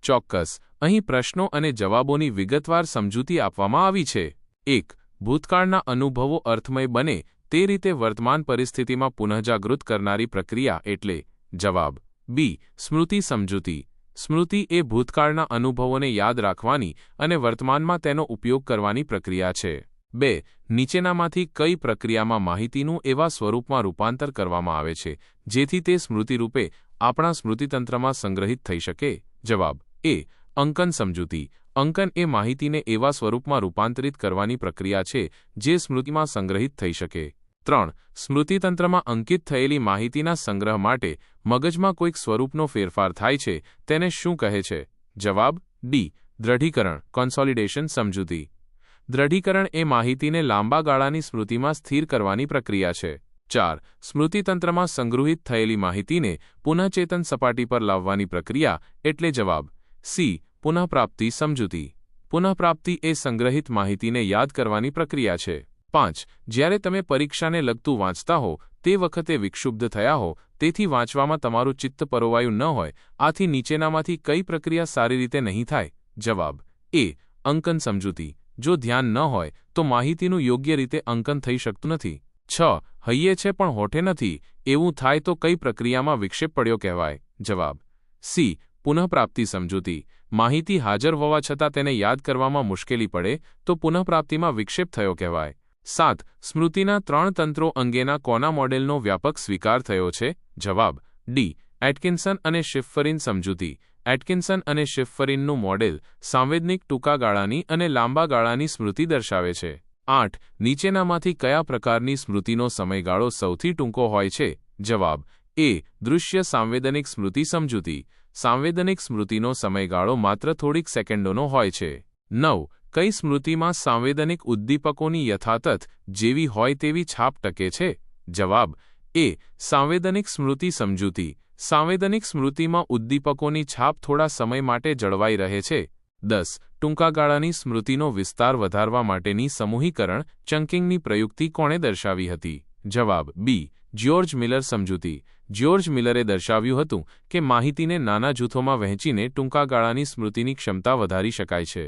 ચોક્કસ. અહીં પ્રશ્નો અને જવાબોની વિગતવાર સમજૂતી આપવામાં આવી છે. 1. ભૂતકાળના અનુભવો અર્થમય બને તે રીતે વર્તમાન પરિસ્થિતિમાં પુનઃજાગૃત કરનારી પ્રક્રિયા એટલે જવાબ. બી. સ્મૃતિ સમજૂતી. સ્મૃતિ એ ભૂતકાળના અનુભવોને યાદ રાખવાની અને વર્તમાનમાં તેનો ઉપયોગ કરવાની પ્રક્રિયા છે. 2. નીચેનામાંથી કઈ પ્રક્રિયામાં માહિતીનું એવા સ્વરૂપમાં રૂપાંતર કરવામાં આવે છે જેથી તે સ્મૃતિરૂપે આપણા સ્મૃતિતંત્રમાં સંગ્રહિત થઈ શકે? જવાબ. એ. અંકન સમજૂતી. અંકન એ માહિતીને એવા સ્વરૂપમાં રૂપાંતરિત કરવાની પ્રક્રિયા છે જે સ્મૃતિમાં સંગ્રહિત થઈ શકે. 3. સ્મૃતિતંત્રમાં અંકિત થયેલી માહિતીના સંગ્રહ માટે મગજમાં કોઈક સ્વરૂપનો ફેરફાર થાય છે તેને શું કહે છે? જવાબ. ડી. દ્રઢીકરણ કોન્સોલિડેશન સમજૂતી. દ્રઢીકરણ એ માહિતીને લાંબા ગાળાની સ્મૃતિમાં સ્થિર કરવાની પ્રક્રિયા છે. 4. સ્મૃતિતંત્રમાં સંગૃહિત થયેલી માહિતીને પુનઃચેતન સપાટી પર લાવવાની પ્રક્રિયા એટલે જવાબ. સી. પુનઃપ્રાપ્તિ સમજૂતી. પુનઃપ્રાપ્તિ એ સંગ્રહિત માહિતીને યાદ કરવાની પ્રક્રિયા છે. 5. જ્યારે તમે પરીક્ષાને લગતું વાંચતા હો તે વખતે વિક્ષુબ્ધ થયા હો તેથી વાંચવામાં તમારું ચિત્ત પરોવાયું ન હોય આથી નીચેનામાંથી કઈ પ્રક્રિયા સારી રીતે નહીં થાય? જવાબ. એ. અંકન સમજૂતી. જો ધ્યાન ન હોય તો માહિતીનું યોગ્ય રીતે અંકન થઈ શકતું નથી. 6. હૈયે છે પણ હોઠે નથી એવું થાય તો કઈ પ્રક્રિયામાં વિક્ષેપ પડ્યો કહેવાય? જવાબ. સી. પુનઃપ્રાપ્તિ સમજૂતી. માહિતી હાજર હોવા છતાં તેને યાદ કરવામાં મુશ્કેલી પડે તો પુનઃપ્રાપ્તિમાં વિક્ષેપ થયો કહેવાય. 7. સ્મૃતિના 3 તંત્રો અંગેના કોના મોડેલનો વ્યાપક સ્વીકાર થયો છે? જવાબ. ડી. એટકિન્સન અને શિફરીન સમજૂતી. એટકિન્સન અને શિફરીનનું મોડેલ સાંવેદનિક ટૂંકા ગાળાની અને લાંબા ગાળાની સ્મૃતિ દર્શાવે છે. 8. નીચેનામાંથી કયા પ્રકારની સ્મૃતિનો સમયગાળો સૌથી ટૂંકો હોય છે? જવાબ. એ. દૃશ્ય સાંવેદનિક સ્મૃતિ સમજૂતી. સાંવેદનિક સ્મૃતિનો સમયગાળો માત્ર થોડીક સેકન્ડોનો હોય છે. 9. કઈ સ્મૃતિમાં સાંવેદનિક ઉદ્દીપકોની યથાતથ જેવી હોય તેવી છાપ ટકે છે? જવાબ. એ. સાંવેદનિક સ્મૃતિ સમજૂતી. સાંવેદનિક સ્મૃતિમાં ઉદ્દીપકોની છાપ થોડા સમય માટે જળવાઈ રહે છે. 10. ટૂંકા ગાળાની સ્મૃતિનો વિસ્તાર વધારવા માટેની સમૂહીકરણ ચંકિંગની પ્રયુક્તિ કોણે દર્શાવી હતી? જવાબ. બી. જ્યોર્જ મિલર સમજૂતી. જ્યોર્જ મિલરે દર્શાવ્યું હતું કે માહિતીને નાના જૂથોમાં વહેંચીને ટૂંકા ગાળાની સ્મૃતિની ક્ષમતા વધારી શકાય છે.